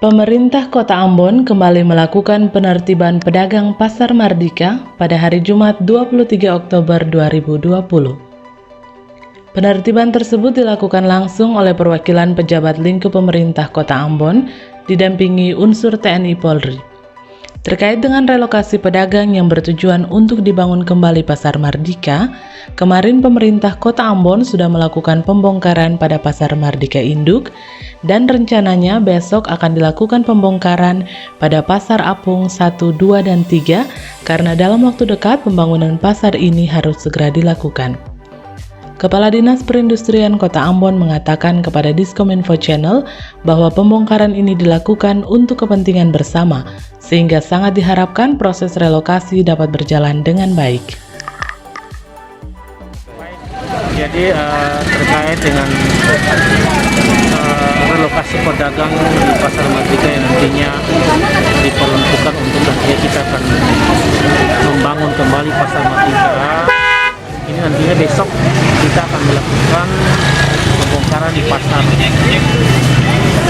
Pemerintah Kota Ambon kembali melakukan penertiban pedagang Pasar Mardika pada hari Jumat 23 Oktober 2020. Penertiban tersebut dilakukan langsung oleh perwakilan pejabat lingkup pemerintah Kota Ambon didampingi unsur TNI Polri. Terkait dengan relokasi pedagang yang bertujuan untuk dibangun kembali Pasar Mardika, kemarin pemerintah Kota Ambon sudah melakukan pembongkaran pada Pasar Mardika Induk dan rencananya besok akan dilakukan pembongkaran pada Pasar Apung 1, 2, dan 3 karena dalam waktu dekat pembangunan pasar ini harus segera dilakukan. Kepala Dinas Perindustrian Kota Ambon mengatakan kepada Diskominfo Channel bahwa pembongkaran ini dilakukan untuk kepentingan bersama, sehingga sangat diharapkan proses relokasi dapat berjalan dengan baik. Jadi terkait dengan relokasi pedagang di Pasar Mardika yang nantinya diperuntukkan untuk nantinya kita akan membangun kembali Pasar Mardika. Ini nantinya besok kita akan melakukan pembongkaran di pasar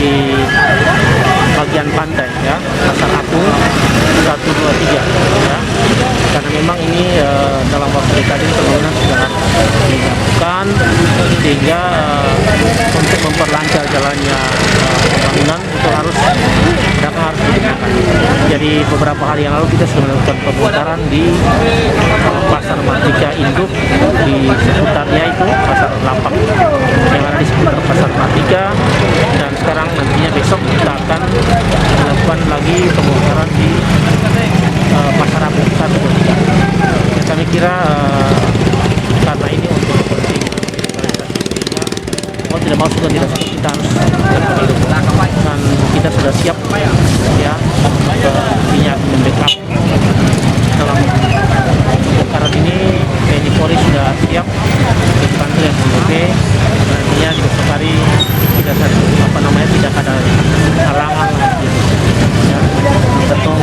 di bagian pantai, ya, Pasar Apung 1, 2, 3, ya. Karena memang ini dalam waktu dekat ini pembangunan sudah harus dilakukan, sehingga untuk memperlancar jalannya pembangunan itu harus digunakan. Jadi beberapa hari yang lalu kita sudah melakukan pembongkaran di Pasar Mardika Induk di seputarnya, itu Pasar Lapak yang ada di seputar Pasar Mardika, dan sekarang nantinya besok kita akan melakukan lagi pembongkaran di Pasar Apung 1, 2, 3. Ya, kami kira karena ini untuk kepentingan mau tidak mau sudah tidak sudah kita harus dan kita sudah siap, ya, artinya membackup dalam pembongkaran ini. TNI Polri sudah siap dibantu yang berbagai, nantinya di besok hari tidak ada halangan, ya. Tentu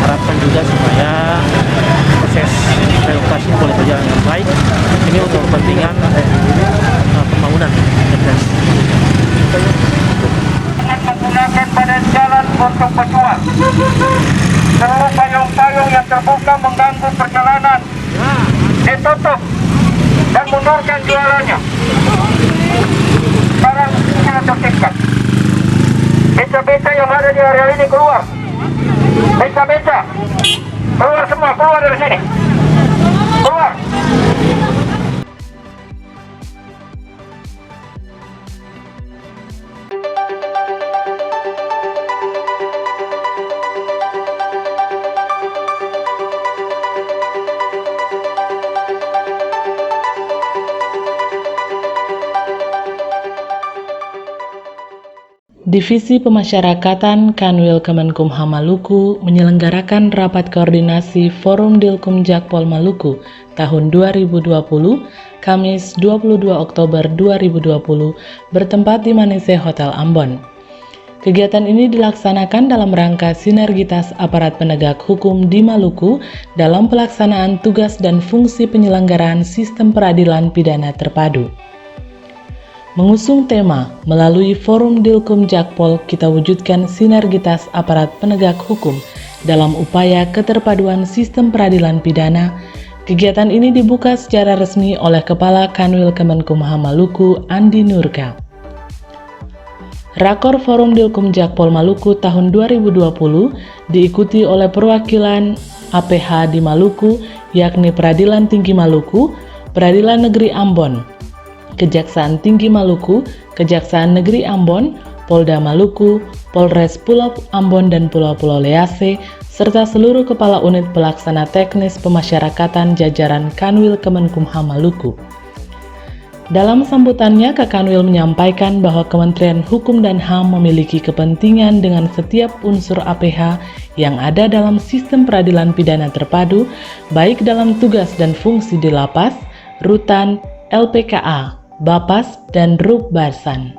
harapkan juga supaya proses relokasi boleh berjalan dengan baik. Ini untuk kepentingan pembangunan. Menggunakan badan jalan untuk berjuang. Seluruh payung-payung yang terbuka mengganggu perjalanan ditutup dan mundurkan jualannya. Barang sudah tertibkan. Beca-beca yang ada di area ini keluar. Beca-beca keluar semua, keluar dari sini. Keluar. Divisi Pemasyarakatan Kanwil Kemenkumham Maluku menyelenggarakan rapat koordinasi Forum Dilkum Jakpol Maluku tahun 2020, Kamis 22 Oktober 2020, bertempat di Manise Hotel Ambon. Kegiatan ini dilaksanakan dalam rangka sinergitas aparat penegak hukum di Maluku dalam pelaksanaan tugas dan fungsi penyelenggaraan sistem peradilan pidana terpadu. Mengusung tema, melalui Forum Dilkum Jakpol kita wujudkan sinergitas aparat penegak hukum dalam upaya keterpaduan sistem peradilan pidana. Kegiatan ini dibuka secara resmi oleh Kepala Kanwil Kemenkumham Maluku, Andi Nurka. Rakor Forum Dilkum Jakpol Maluku tahun 2020 diikuti oleh perwakilan APH di Maluku, yakni Peradilan Tinggi Maluku, Peradilan Negeri Ambon, Kejaksaan Tinggi Maluku, Kejaksaan Negeri Ambon, Polda Maluku, Polres Pulau Ambon dan Pulau-Pulau Lease, serta seluruh kepala unit pelaksana teknis pemasyarakatan jajaran Kanwil Kemenkumham Maluku. Dalam sambutannya, Kak Kanwil menyampaikan bahwa Kementerian Hukum dan HAM memiliki kepentingan dengan setiap unsur APH yang ada dalam sistem peradilan pidana terpadu, baik dalam tugas dan fungsi di lapas, rutan, LPKA, Bapas, dan Rubbasan.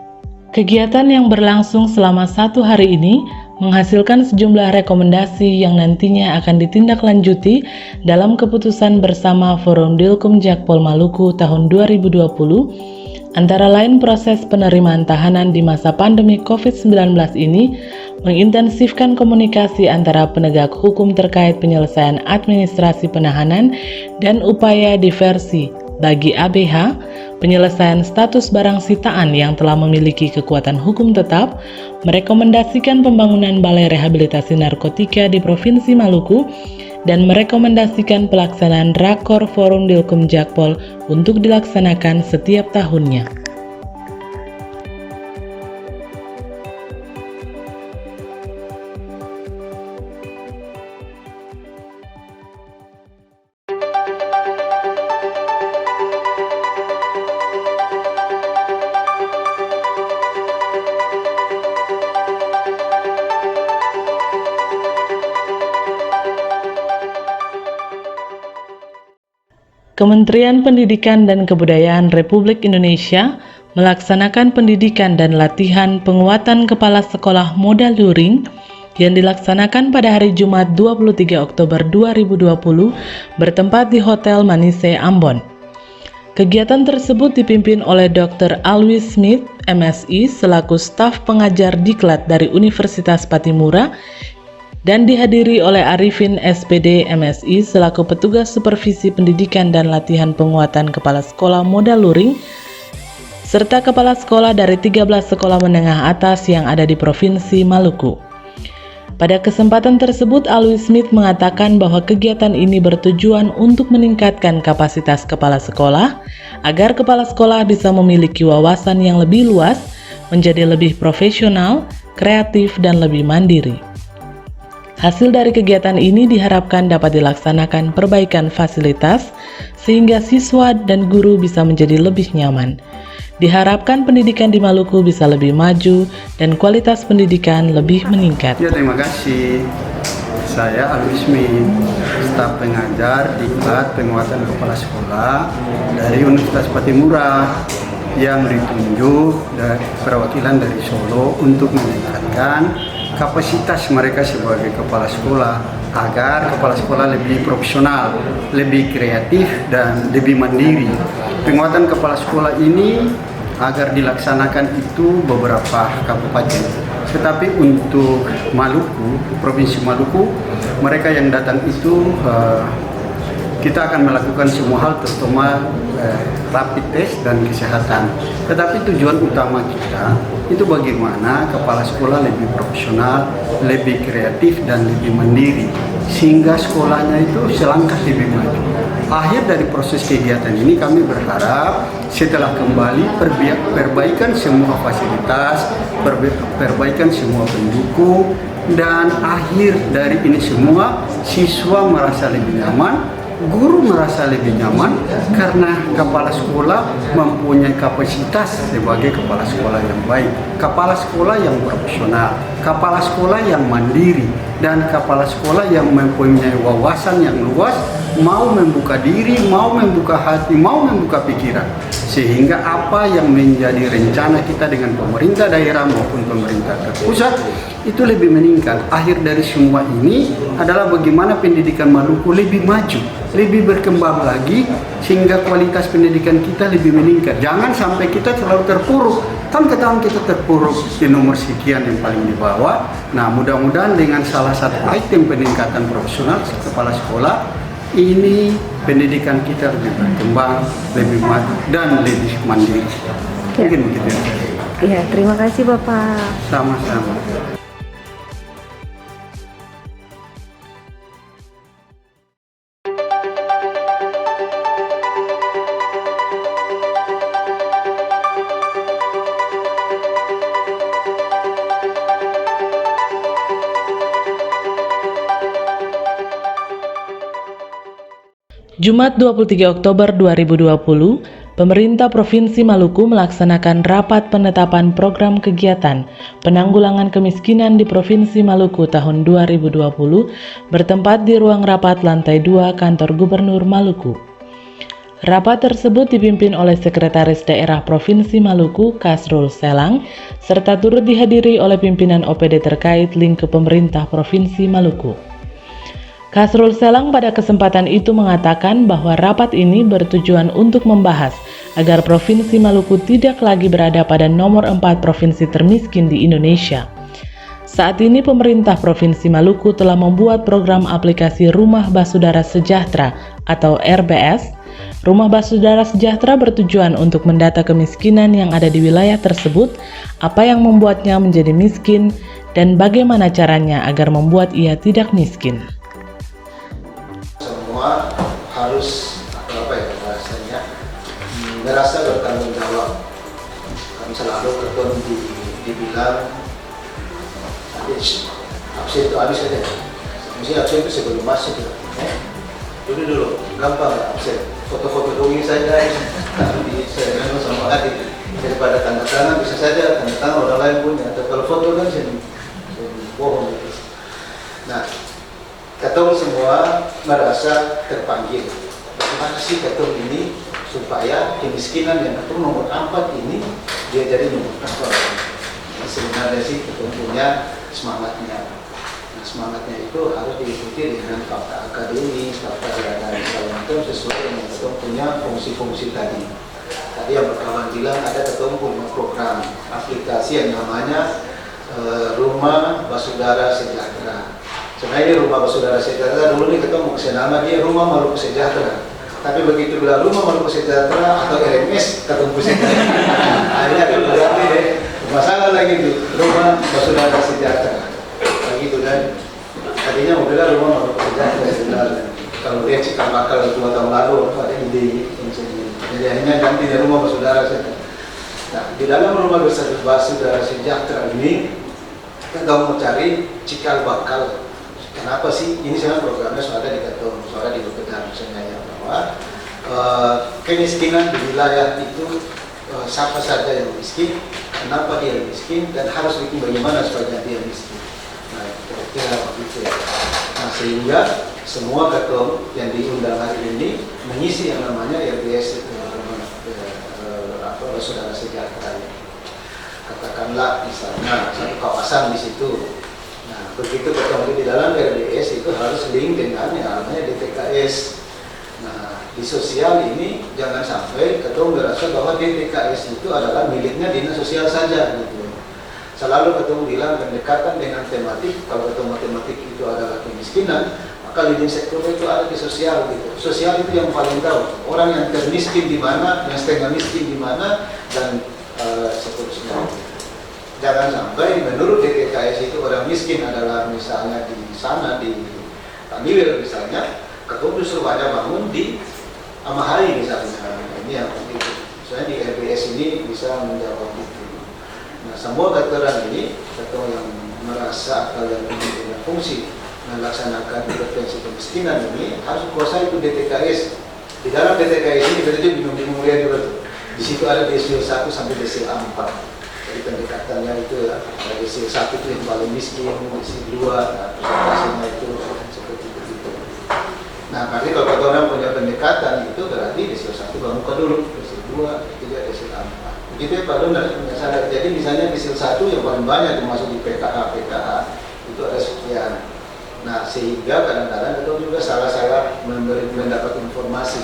Kegiatan yang berlangsung selama 1 hari ini menghasilkan sejumlah rekomendasi yang nantinya akan ditindaklanjuti dalam keputusan bersama Forum Dilkum Jakpol Maluku tahun 2020 Antara lain proses penerimaan tahanan di masa pandemi COVID-19 ini mengintensifkan komunikasi antara penegak hukum terkait penyelesaian administrasi penahanan dan upaya diversi bagi ABH, penyelesaian status barang sitaan yang telah memiliki kekuatan hukum tetap, merekomendasikan pembangunan Balai Rehabilitasi Narkotika di Provinsi Maluku, dan merekomendasikan pelaksanaan Rakor Forum Dilkum Jakpol untuk dilaksanakan setiap tahunnya. Kementerian Pendidikan dan Kebudayaan Republik Indonesia melaksanakan pendidikan dan latihan penguatan kepala sekolah modal luring yang dilaksanakan pada hari Jumat 23 Oktober 2020 bertempat di Hotel Manise, Ambon. Kegiatan tersebut dipimpin oleh Dr. Alwi Smith, MSI, selaku staf pengajar diklat dari Universitas Patimura, dan dihadiri oleh Arifin SPD MSI selaku petugas supervisi pendidikan dan latihan penguatan kepala sekolah modal luring, serta kepala sekolah dari 13 sekolah menengah atas yang ada di Provinsi Maluku. Pada kesempatan tersebut, Alwi Smith mengatakan bahwa kegiatan ini bertujuan untuk meningkatkan kapasitas kepala sekolah agar kepala sekolah bisa memiliki wawasan yang lebih luas, menjadi lebih profesional, kreatif, dan lebih mandiri. Hasil dari kegiatan ini diharapkan dapat dilaksanakan perbaikan fasilitas sehingga siswa dan guru bisa menjadi lebih nyaman. Diharapkan pendidikan di Maluku bisa lebih maju dan kualitas pendidikan lebih meningkat. Ya, terima kasih. Saya Alwi Smith, staf pengajar diklat penguatan kepala sekolah dari Universitas Patimura yang ditunjuk dari perwakilan dari Solo untuk meningkatkan kapasitas mereka sebagai kepala sekolah agar kepala sekolah lebih profesional, lebih kreatif, dan lebih mandiri. Penguatan kepala sekolah ini agar dilaksanakan itu beberapa kabupaten. Tetapi untuk Maluku, Provinsi Maluku, mereka yang datang itu kita akan melakukan semua hal, terutama rapid test dan kesehatan. Tetapi tujuan utama kita itu bagaimana kepala sekolah lebih profesional, lebih kreatif, dan lebih mandiri, sehingga sekolahnya itu selangkah lebih maju. Akhir dari proses kegiatan ini kami berharap setelah kembali perbaikan semua fasilitas, perbaikan semua pendukung, dan akhir dari ini semua siswa merasa lebih nyaman, guru merasa lebih nyaman karena kepala sekolah mempunyai kapasitas sebagai kepala sekolah yang baik, kepala sekolah yang profesional, kepala sekolah yang mandiri, dan kepala sekolah yang mempunyai wawasan yang luas, mau membuka diri, mau membuka hati, mau membuka pikiran, sehingga apa yang menjadi rencana kita dengan pemerintah daerah maupun pemerintah pusat itu lebih meningkat. Akhir dari semua ini adalah bagaimana pendidikan Maluku lebih maju, lebih berkembang lagi, sehingga kualitas pendidikan kita lebih meningkat. Jangan sampai kita selalu terpuruk. Tahun ke tahun kita terpuruk di nomor sekian yang paling di bawah. Nah, mudah-mudahan dengan salah satu item peningkatan profesional kepala sekolah ini, pendidikan kita lebih berkembang, lebih maju, dan lebih mandiri. Mungkin begitu ya. Iya, terima kasih Bapak. Sama-sama. Jumat 23 Oktober 2020, pemerintah Provinsi Maluku melaksanakan rapat penetapan program kegiatan penanggulangan kemiskinan di Provinsi Maluku tahun 2020 bertempat di ruang rapat lantai 2 kantor Gubernur Maluku. Rapat tersebut dipimpin oleh Sekretaris Daerah Provinsi Maluku, Kasrul Selang, serta turut dihadiri oleh pimpinan OPD terkait lingkup pemerintah Provinsi Maluku. Kasrul Selang pada kesempatan itu mengatakan bahwa rapat ini bertujuan untuk membahas agar Provinsi Maluku tidak lagi berada pada nomor 4 provinsi termiskin di Indonesia. Saat ini pemerintah Provinsi Maluku telah membuat program aplikasi Rumah Basudara Sejahtera atau RBS. Rumah Basudara Sejahtera bertujuan untuk mendata kemiskinan yang ada di wilayah tersebut, apa yang membuatnya menjadi miskin, dan bagaimana caranya agar membuat ia tidak miskin. Semua harus bahasanya merasa bertanggung jawab. Kan selalu keton dibilang absen itu habis saja. Mesti absen itu sebelum masuk ya. Dulu gampang absen. Foto-foto dongeng saja di saya sama hati. Daripada tanda tangan bisa saja tanda tangan orang lain punya. Atau kalau foto kan saya bohong. Nah, ketum semua merasa terpanggil. Bagaimana sih ketum ini supaya kemiskinan yang ketum nomor 4 ini dia jadi nomor 4. Sebenarnya sih ketum punya semangatnya. Nah, semangatnya itu harus diikuti dengan fakta akademis, fakta dan segala macam sesuai dengan ketum punya fungsi-fungsi tadi. Tadi yang berkawan bilang ada ketum punya program aplikasi yang namanya Rumah Basudara Sejahtera. Sebenarnya Rumah Basudara Sejahtera dulu nih ketemu nama dia Rumah Maluku Sejahtera. Tapi begitu bilang Rumah Maluku Sejahtera atau RMS ketemu Sejahtera. Akhirnya ada berarti deh masalah lagi tuh Rumah Basudara Sejahtera. Begitu kan. Tadinya udah Rumah Maluku Sejahtera sebenarnya. Kalau dia cikal bakal 2 tahun lalu ada ide jadi akhirnya ganti dari Rumah Basudara Sejahtera. Nah, di dalam Rumah Basudara Sejahtera ini kita mau cari cikal bakal. Kenapa sih? Ini sebenarnya programnya sudah di Ketum, sudah di Bukit misalnya ya, bahwa kemiskinan di wilayah itu siapa saja yang miskin, kenapa dia miskin, dan harus bikin bagaimana supaya dia miskin. Nah, kira-kira begitu ya. Nah, sehingga semua ketum yang diundang hari ini mengisi yang namanya RBS itu, Saudara Sejahtera. Katakanlah misalnya satu kawasan di situ. Nah, begitu ketemu di dalam RBS itu harus link dengan yang namanya DTKS. Nah, di sosial ini jangan sampai ketum merasa bahwa DTKS itu adalah miliknya dinas sosial saja gitu. Selalu ketum bilang pendekatan dengan tematik. Kalau ketum matematik itu adalah kemiskinan, maka leading sektor itu ada di sosial gitu. Sosial itu yang paling tahu orang yang termiskin di mana, yang setengah miskin di mana, dan seterusnya. Jangan sampai menurut DTKS itu orang miskin adalah misalnya di sana di Taniwil misalnya, ketum justru banyak bangun di Amahari misalnya. Ini yang penting. Soalnya di RBS ini bisa menjawab itu. Nah, semua keterangan ini ketum yang merasa atau yang punya fungsi melaksanakan intervensi kemiskinan ini harus kuasai itu DTKS. Di dalam DTKS ini kita juga bingung-bingung lihat juga tuh. Di situ ada desil 1 sampai desil 4. Jadi pendekatannya itu ada desil 1 itu yang paling miskin, desil 2, nah presentasinya itu seperti itu. Nah, nanti kalau orang punya pendekatan itu berarti desil 1 bangun ke dulu, desil 2, 3, desil 4. Begitu ya Pak Don, sadar. Jadi misalnya desil 1 yang paling banyak termasuk di PKH itu ada sekian. Nah, sehingga kadang-kadang itu juga salah-salah mendapat informasi.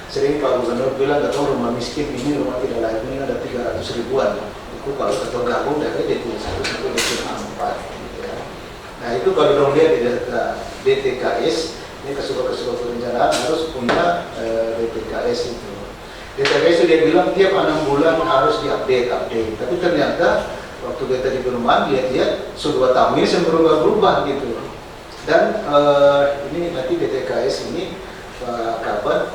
Sering Pak Gubernur bilang, ketua rumah miskin ini, rumah tidak layak ini ada 300 ribuan. Itu kalau ketua gabung dari DT 1 sampai DT 4. Gitu ya. Nah, itu kalau dong lihat di data DTKS, ini kesukaan perencanaan harus punya DTKS itu. DTKS itu dia bilang tiap 6 bulan harus diupdate. Tapi ternyata waktu kita di perumahan lihat sudah 2 tahun ini berubah-ubah gitu. Dan ini nanti DTKS ini kapan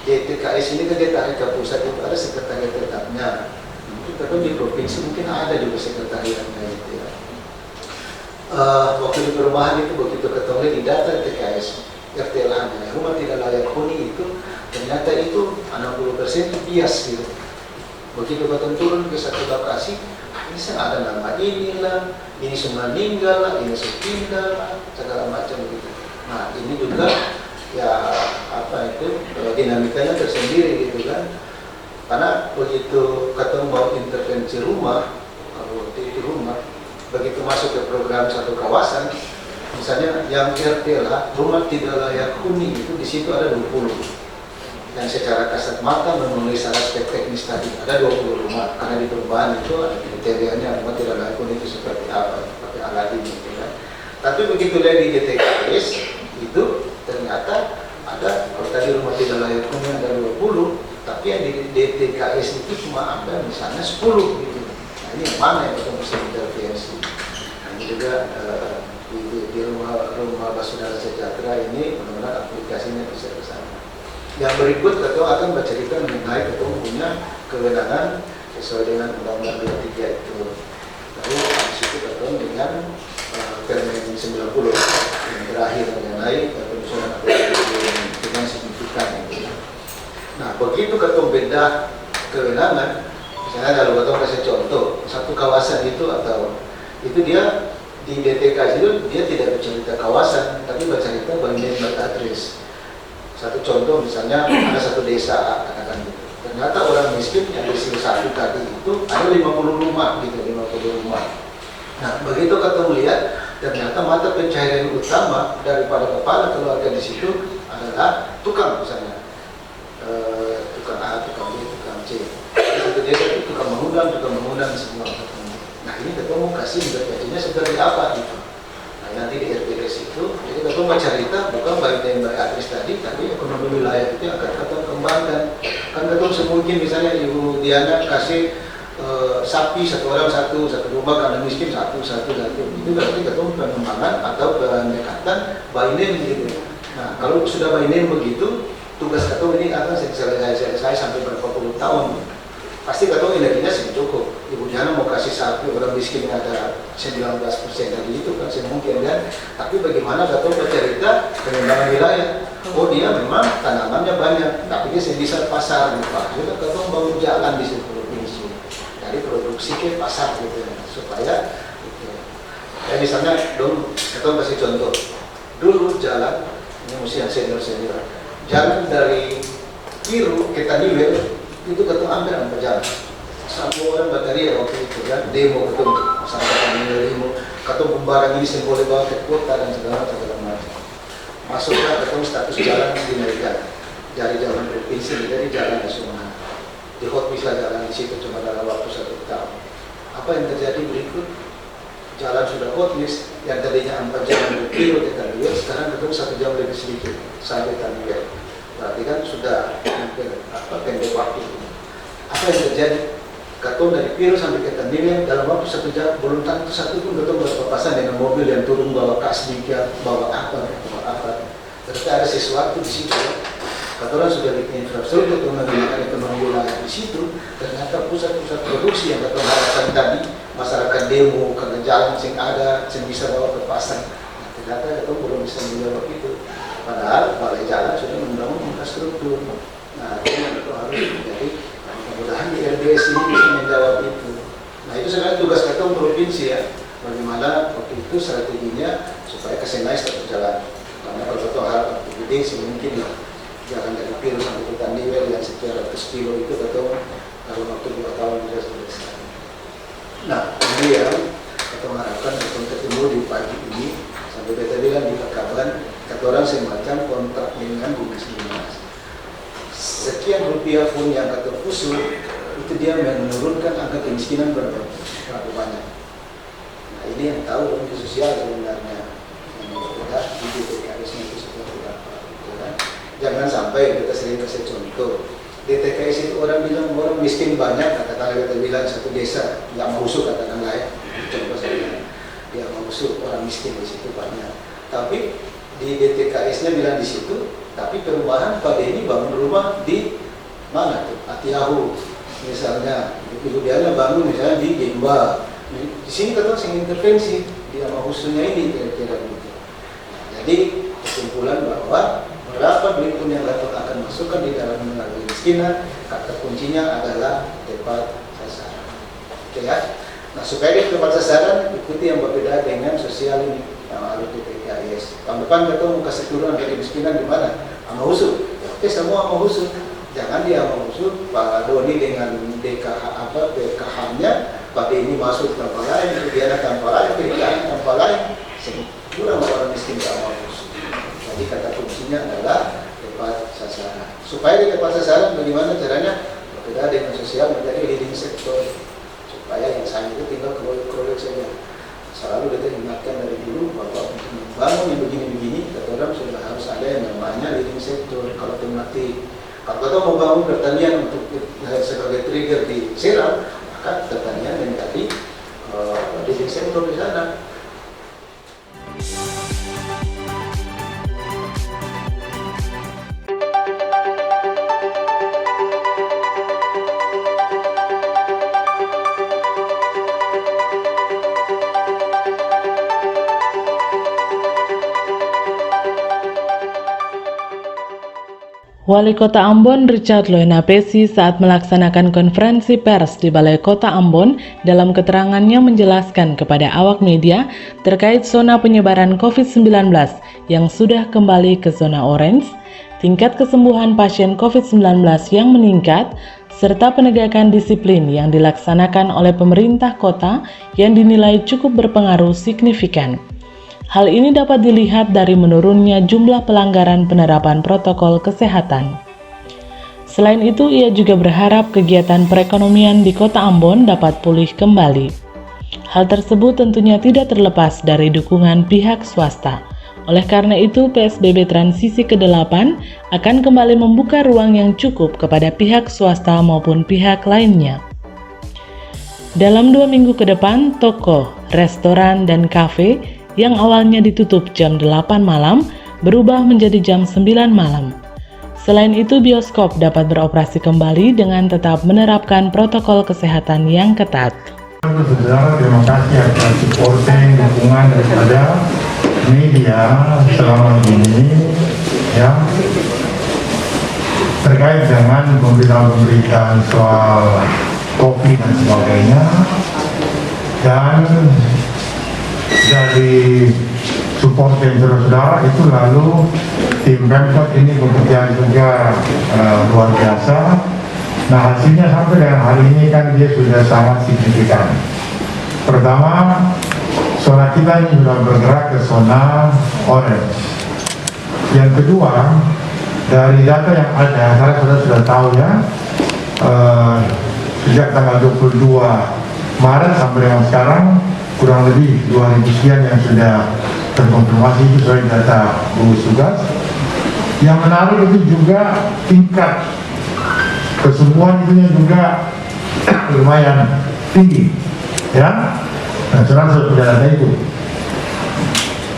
DTKS ini kan dia tarik ke pusat itu ada sekretariat tetapnya. Mungkin kalau di provinsi mungkin ada juga sekretariatnya itu ya. Waktu di perumahan itu begitu ketahui di data DTKS RT-nya rumah tidak layak huni itu ternyata itu 60% itu bias gitu. Begitu ketemu turun ke satu lokasi, ini ada nama inilah, ini semua meninggal lah, ini sepindah lah, segala macam begitu. Nah, ini juga ya apa itu dinamikanya tersendiri gitu kan. Karena begitu ketemu mau intervensi rumah, kalau itu rumah, begitu masuk ke program satu kawasan, Misalnya yang RTLA, rumah tidak layak huni itu di situ ada 20. Yang secara kasat mata memenuhi syarat aspek teknis tadi ada 20 rumah, karena di perubahan itu ada kriterianya rumah tidak layak huni itu seperti apa, seperti alat ini. Gitu kan. Tapi begitu lihat di DTKS itu ternyata ada, kalau tadi rumah tidak layak huni ada 20, tapi yang di DTKS itu cuma ada misalnya 10 gitu. Nah ini yang mana yang kita mesti intervensi? Nah ini juga di rumah Basudara Sejahtera ini benar-benar aplikasinya bisa ke sana. Yang berikut ketua akan bercerita mengenai ketua punya kewenangan sesuai dengan Undang-Undang 23 itu. Lalu habis itu ketua dengan Permen 90 yang terakhir mengenai penyusunan aplikasi dengan signifikan. Nah begitu ketua beda kewenangan, misalnya kalau ketua kasih contoh satu kawasan itu atau itu dia di DTK itu dia tidak bercerita kawasan, tapi bercerita bagian adres. Satu contoh misalnya ada satu desa katakan gitu. Ternyata orang miskin yang di satu tadi itu ada 50 rumah gitu, 50 rumah. Nah begitu kita melihat ternyata mata pencaharian utama daripada kepala keluarga di situ adalah tukang misalnya, tukang A, tukang B, tukang C. Ada satu desa itu tukang mengundang semua. Nah ini ketemu kasih intervensinya seperti apa gitu. Nah nanti di RPS itu, jadi ketemu cerita bukan bagian dari adres tadi ekonomi wilayah itu akan ketemu kembangkan. Kan ketemu semungkin misalnya Ibu Diana kasih sapi satu orang satu rumah karena miskin satu. Itu berarti ketemu pengembangan atau pendekatan by name gitu. Nah kalau sudah by name begitu, tugas ketemu ini akan selesai sampai berapa puluh tahun. Pasti ketemu energinya sih cukup. Ibu Diana mau kasih sapi orang miskin ada 19% tadi itu kan semungkin kan. Tapi bagaimana ketemu bercerita pengembangan wilayah. Oh dia memang tanamannya banyak, tapi dia bisa pasar gitu. Kita ketemu bangun jalan di situ provinsi. Dari produksi ke pasar gitu supaya gitu. Ya misalnya dong ketemu kasih contoh. Dulu jalan ini mesti yang senior. Jalan dari Kiru ke Taniwel itu ketemu hampir jalan. Sampai orang bateria waktu itu kan demo ketemu sampai demo ketemu barang ini saya boleh bawa ke kota dan segala macam. Masuklah ketemu status jalan dinaikkan dari jalan provinsi dari jalan nasional. Di hotpisah jalan di situ cuma dalam waktu 1 tahun. Apa yang terjadi berikut? Jalan sudah hotlis yang tadinya 4 jam lebih kilo ke Taniwel sekarang ketemu 1 jam lebih sedikit sampai Taniwel. Berarti kan sudah hampir pendek waktu. Apa yang terjadi? Katong dari Piro sampai ke Taniwel dalam waktu 1 jam belum tentu satu pun ketemu berpapasan dengan mobil yang turun bawa kas dikit, bawa apa. Berarti ada sesuatu di situ. Katong sudah bikin infrastruktur untuk menggunakan ekonomi wilayah di situ. Ternyata pusat-pusat produksi yang katong harapkan tadi masyarakat demo karena jalan sing ada, sing bisa bawa ke pasar. Ternyata katong belum bisa menjawab itu. Padahal balai jalan sudah membangun infrastruktur. Nah, ini yang harus menjadi mudah-mudahan di RBS ini bisa menjawab itu. Nah, itu sebenarnya tugas ketua provinsi ya. Bagaimana waktu itu strateginya supaya kesenai tetap jalan. Karena kalau ketua harap gede sih mungkin lah. Jalan dari Piro sampai ke Taniwel yang sekian ratus kilo itu ketua dalam waktu 2 tahun bisa selesai. Nah, kemudian ketua harapkan ketua ketemu di pagi ini sampai beta bilang di kawan kata orang semacam kontrak dengan Dinas Dinas. Sekian rupiah pun yang kata usul itu dia menurunkan angka kemiskinan berapa banyak. Nah ini yang tahu dari sosial sebenarnya yang sudah di DTKS itu seperti apa. Jangan sampai kita sering kasih contoh DTKS itu orang bilang orang miskin banyak, katakanlah kita bilang satu desa yang masuk katakanlah ya, contoh saja yang masuk orang miskin di situ banyak. Tapi di DTKS-nya bilang di situ, tapi perubahan pada ini bangun rumah di mana tuh? Atiahu misalnya, Ibu Diana bangun misalnya di Gemba. Di sini kita sing intervensi dia mau khususnya ini kira-kira gitu. Jadi kesimpulan bahwa berapa duit pun yang akan masukkan di dalam menangani kemiskinan, kata kuncinya adalah tepat sasaran. Oke ya? Nah supaya di tepat sasaran ikuti yang berbeda dengan sosial ini yang harus di PKS. Tahun depan kita mau kasih turunan dari kemiskinan di mana? Sama usul. Oke semua sama usul. Jangan dia sama usul. Pak Doni dengan DKH-nya, Pak ini masuk tanpa lain, dia tanpa lain, PKH tanpa lain. kurang orang miskin tak mampus. Jadi kata kuncinya adalah tepat sasaran. Supaya di tepat sasaran, bagaimana caranya? Berbeda dengan sosial menjadi leading sector. Supaya yang saya itu tinggal kerolek saja. Selalu kita ingatkan dari dulu bahwa untuk membangun yang begini-begini, kata orang sudah harus ada yang namanya leading sector. Kalau tematik, kalau kita mau bangun pertanian untuk sebagai trigger di Seram, maka pertanian menjadi leading sector di sana. Wali Kota Ambon Richard Loenapesi saat melaksanakan konferensi pers di Balai Kota Ambon dalam keterangannya menjelaskan kepada awak media terkait zona penyebaran COVID-19 yang sudah kembali ke zona orange, tingkat kesembuhan pasien COVID-19 yang meningkat, serta penegakan disiplin yang dilaksanakan oleh pemerintah kota yang dinilai cukup berpengaruh signifikan. Hal ini dapat dilihat dari menurunnya jumlah pelanggaran penerapan protokol kesehatan. Selain itu, ia juga berharap kegiatan perekonomian di Kota Ambon dapat pulih kembali. Hal tersebut tentunya tidak terlepas dari dukungan pihak swasta. Oleh karena itu, PSBB transisi ke-8 akan kembali membuka ruang yang cukup kepada pihak swasta maupun pihak lainnya. Dalam 2 minggu ke depan, toko, restoran, dan kafe yang awalnya ditutup jam 8 malam berubah menjadi jam 9 malam. Selain itu, bioskop dapat beroperasi kembali dengan tetap menerapkan protokol kesehatan yang ketat. Saudara, terima kasih atas supporting, dukungan daripada media selama ini ya, terkait dengan pemberitaan-pemberitaan soal COVID dan sebagainya. Dan dari support yang saudara-saudara itu lalu tim Pemkot ini bekerja juga luar biasa. Nah, hasilnya sampai dengan hari ini kan dia sudah sangat signifikan. Pertama, zona kita ini sudah bergerak ke zona orange. Yang kedua, dari data yang ada, saya sudah tahu ya, sejak tanggal 22 Maret sampai dengan sekarang kurang lebih 2.000 sekian yang sudah terkonfirmasi itu sesuai data gugus tugas. Yang menarik itu juga tingkat kesembuhan itu juga lumayan tinggi, ya. Nah, saudara sudah data itu.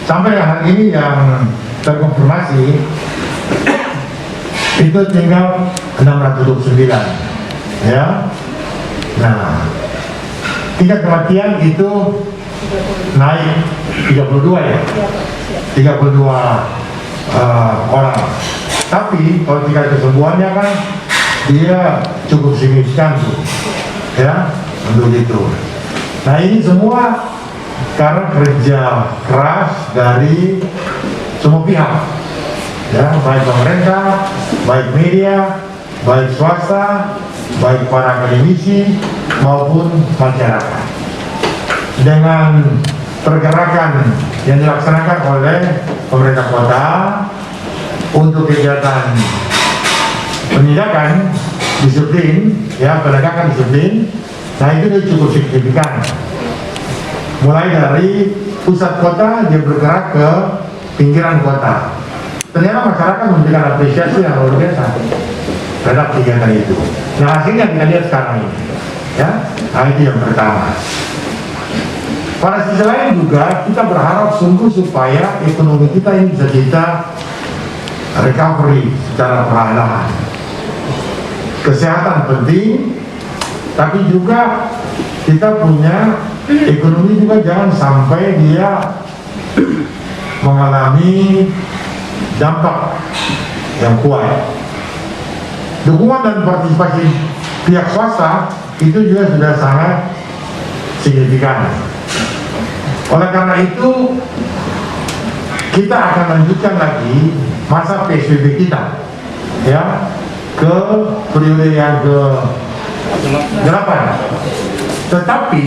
Sampai hari ini yang terkonfirmasi itu tinggal 629, ya. Nah, tingkat kematian itu naik 32 ya, 32 orang. Tapi kalau tingkat kesembuhannya kan dia cukup signifikan tuh, ya, untuk itu. Nah, ini semua karena kerja keras dari semua pihak, ya, baik pemerintah, baik media, baik swasta, baik para akademisi maupun masyarakat. Dengan pergerakan yang dilaksanakan oleh pemerintah kota untuk kegiatan penindakan disiplin, ya, penegakan disiplin, nah itu cukup signifikan. Mulai dari pusat kota dia bergerak ke pinggiran kota. Ternyata masyarakat memberikan apresiasi yang luar biasa terhadap kegiatan itu. Nah, hasilnya kita lihat sekarang ini, ya. Nah, itu yang pertama. Pada sisi lain juga kita berharap sungguh supaya ekonomi kita ini bisa kita recovery secara perlahan. Kesehatan penting, tapi juga kita punya ekonomi juga jangan sampai dia mengalami dampak yang kuat. Dukungan dan partisipasi pihak swasta itu juga sudah sangat signifikan. Oleh karena itu, kita akan lanjutkan lagi masa PSBB kita, ya, ke periode yang ke-8. Tetapi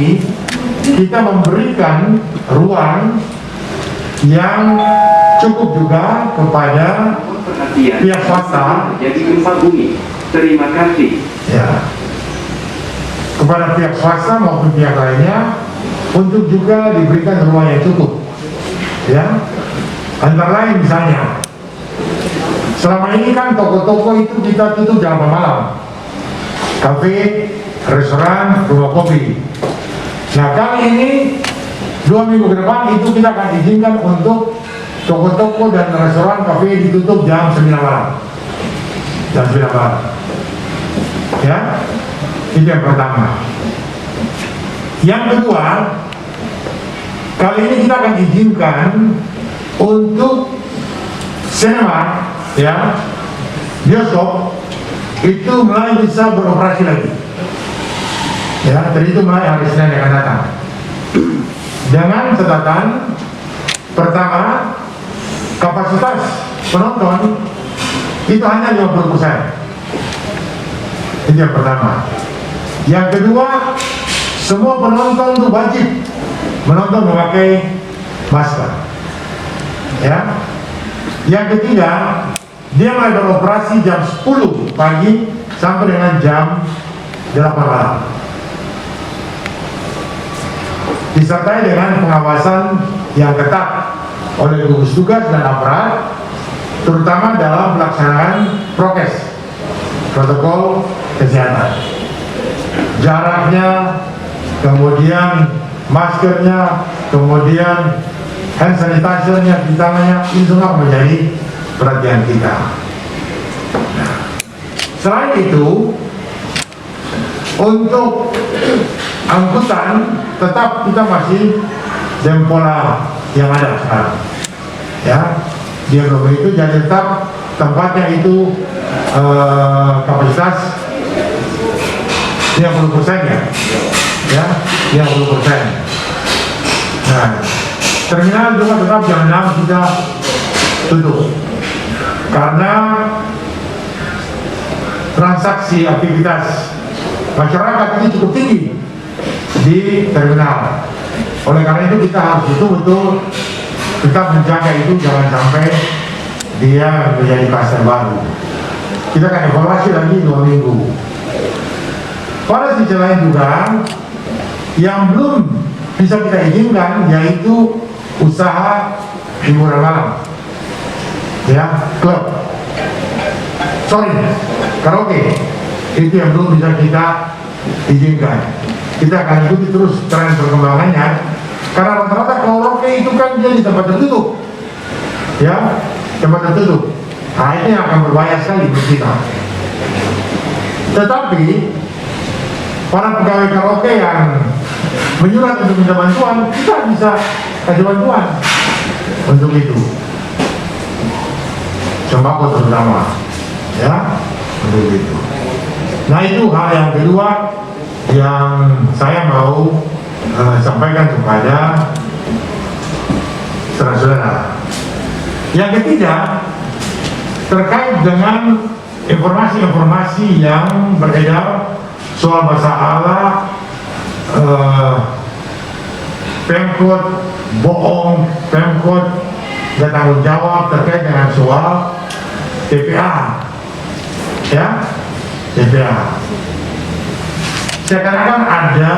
kita memberikan ruang yang cukup juga kepada pihak swasta. Jadi gempa bumi. Terima kasih. Ya, kepada pihak swasta maupun pihak lainnya untuk juga diberikan ruang yang cukup. Ya, antara lain misalnya, selama ini kan toko-toko itu kita tutup jam malam, kafe, restoran, rumah kopi. Nah kali ini 2 minggu ke depan itu kita akan izinkan untuk toko-toko dan restoran, kafe ditutup jam 9 malam. Jam 9 malam. Ya, itu yang pertama. Yang kedua, kali ini kita akan izinkan untuk sinema, ya, bioskop itu mulai bisa beroperasi lagi. Ya, dari itu mulai hari Senin yang akan datang. Dengan catatan pertama, kapasitas penonton itu hanya 50%. Itu yang pertama. Yang kedua, semua penonton itu wajib menonton memakai masker. Ya. Yang ketiga, dia mulai beroperasi jam 10 pagi sampai dengan jam 8 malam. Disertai dengan pengawasan yang ketat oleh gugus tugas dan aparat, terutama dalam pelaksanaan prokes, protokol kesehatan. Jaraknya, kemudian maskernya, kemudian hand sanitizer-nya di tangannya, ini semua menjadi perhatian kita. Nah, selain itu, untuk angkutan tetap kita masih dengan pola yang ada sekarang. Ya, di Eropa itu jadi tetap tempatnya itu kapasitas 50% ya, 50%. Nah, terminal juga tetap jam 6 sudah tutup karena transaksi aktivitas masyarakat ini cukup tinggi di terminal. Oleh karena itu kita harus betul-betul tetap menjaga itu, jangan sampai dia menjadi kluster baru. Kita akan evaluasi lagi 2 minggu. Pada sisi lain juga yang belum bisa kita izinkan yaitu usaha hiburan malam, ya, klub, karaoke, itu yang belum bisa kita izinkan. Kita akan ikuti terus tren perkembangannya, karena rata-rata karaoke itu kan dia di tempat tertutup, ya, tempat tertutup. Nah ini akan berbahaya sekali buat kita. Tetapi para pegawai karaoke yang menyurat untuk minta bantuan, kita bisa kasih bantuan untuk itu, sembako terutama, ya, untuk itu. Nah itu hal yang kedua yang saya mau sampaikan kepada saudara-saudara. Yang ketiga, terkait dengan informasi-informasi yang beredar soal masalah Pemkot bohong, Pemkot nggak tanggung jawab terkait dengan soal TPA, ya, TPA. Sekarang ada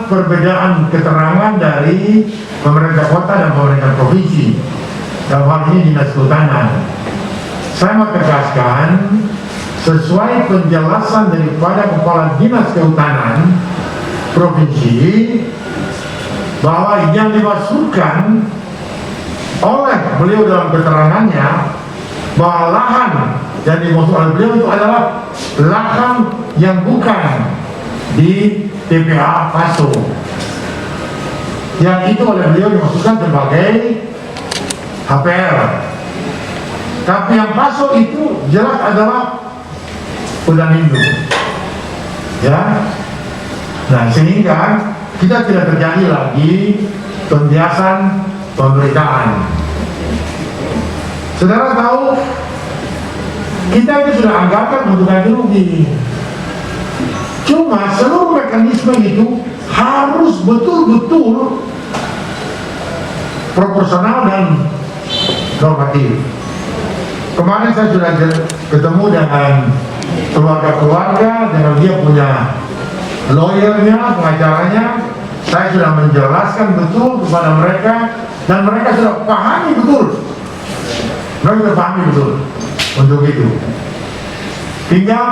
perbedaan keterangan dari pemerintah kota dan pemerintah provinsi, dalam hal ini Dinas Kehutanan. Saya mau tegaskan, sesuai penjelasan daripada Kepala Dinas Kehutanan Provinsi, bahwa yang dimaksudkan oleh beliau dalam keterangannya bahwa lahan yang dimaksud oleh beliau itu adalah lahan yang bukan di TPA Paso, yang itu oleh beliau dimaksudkan sebagai HPR. Tapi yang Paso itu jelas adalah hutan lindung, ya. Nah sehingga kita tidak terjadi lagi pembiasan pemberitaan. Saudara tahu, kita itu sudah anggarkan untuk ganti rugi. Cuma seluruh mekanisme itu harus betul-betul proporsional dan normatif. Kemarin saya sudah ketemu dengan keluarga-keluarga, dengan dia punya lawyernya, pengacaranya. Saya sudah menjelaskan betul kepada mereka dan mereka sudah pahami betul. Mereka sudah pahami betul untuk itu. Tinggal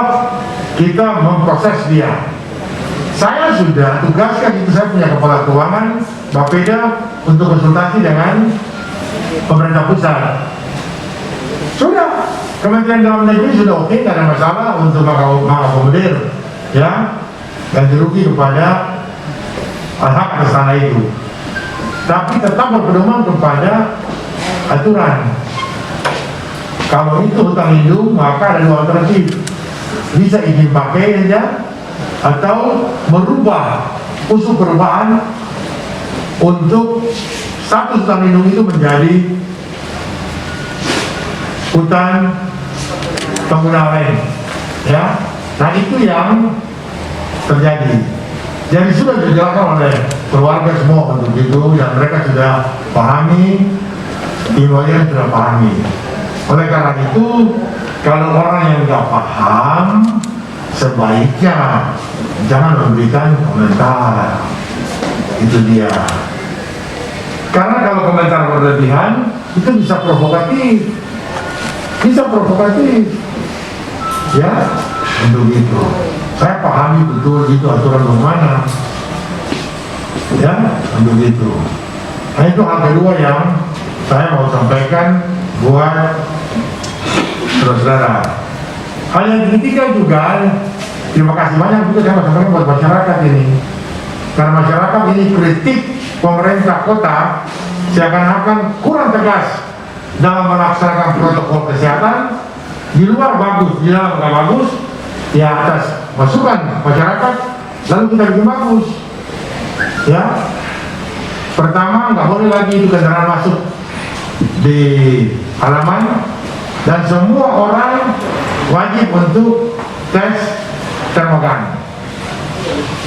kita memproses dia. Saya sudah tugaskan itu, saya punya kepala keuangan Bapeda untuk konsultasi dengan pemerintah pusat. Sudah, Kementerian Dalam Negeri sudah oke, tidak ada masalah untuk mengakomodir ya ganti rugi kepada hak atas tanah itu. Tapi tetap berpedoman kepada aturan. Kalau itu hutang lindung, maka ada dua alternatif. Bisa izin pakai saja, atau merubah usul perubahan untuk status hutang lindung itu menjadi hutan pengguna lain, ya. Nah itu yang terjadi. Jadi sudah dijelaskan oleh keluarga semua untuk itu, dan mereka sudah pahami, tim lawyer sudah pahami. Oleh karena itu, kalau orang yang nggak paham, sebaiknya jangan memberikan komentar. Itu dia. Karena kalau komentar berlebihan, itu bisa provokatif. Ya, untuk itu. Saya pahami betul itu aturan bagaimana. Ya, untuk itu. Nah itu hal kedua yang saya mau sampaikan buat saudara-saudara. Hal yang ketiga juga, terima kasih banyak juga saya mau sampaikan buat masyarakat ini. Karena masyarakat ini kritik pemerintah kota seakan-akan kurang tegas dalam melaksanakan protokol kesehatan. Di luar bagus, di dalam nggak bagus. Ya atas masukan masyarakat, lalu kita bikin bagus. Ya, pertama nggak boleh lagi itu kendaraan masuk di halaman, dan semua orang wajib untuk tes termogan.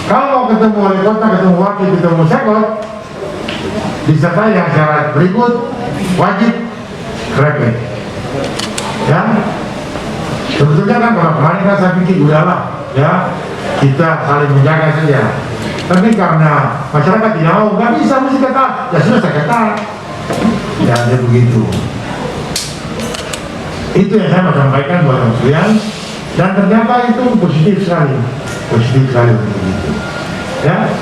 Kalau mau ketemu wali kota, ketemu wakil, ketemu sekot, disertai yang syarat berikut, wajib rapid. Ya, sebetulnya kan kalau kemarin kan saya pikir udahlah, ya kita saling menjaga saja. Tapi karena masyarakat tidak mau, nggak bisa mesti ketat, ya sudah saya ketat. Ya dia begitu. Itu yang saya mau sampaikan buat kalian, dan ternyata itu positif sekali untuk itu. Ya,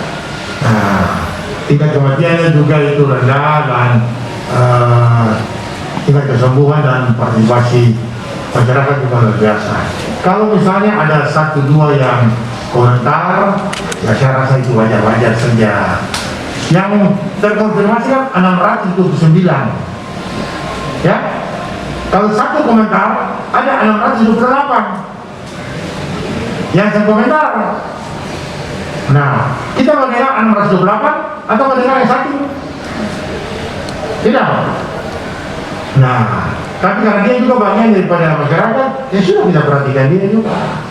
nah tingkat kematiannya juga itu rendah, dan tingkat kesembuhan dan partisipasi masyarakat juga luar biasa. Kalau misalnya ada 1-2 yang komentar, ya saya rasa itu wajar-wajar saja. Yang terkonfirmasi kan 629. Ya, kalau satu komentar ada 628 yang saya komentar. Nah, kita mendengar 628 atau mendengar yang satu? Tidak. Nah, tapi karena dia juga bagian daripada masyarakat, ya sudah kita perhatikan dia juga.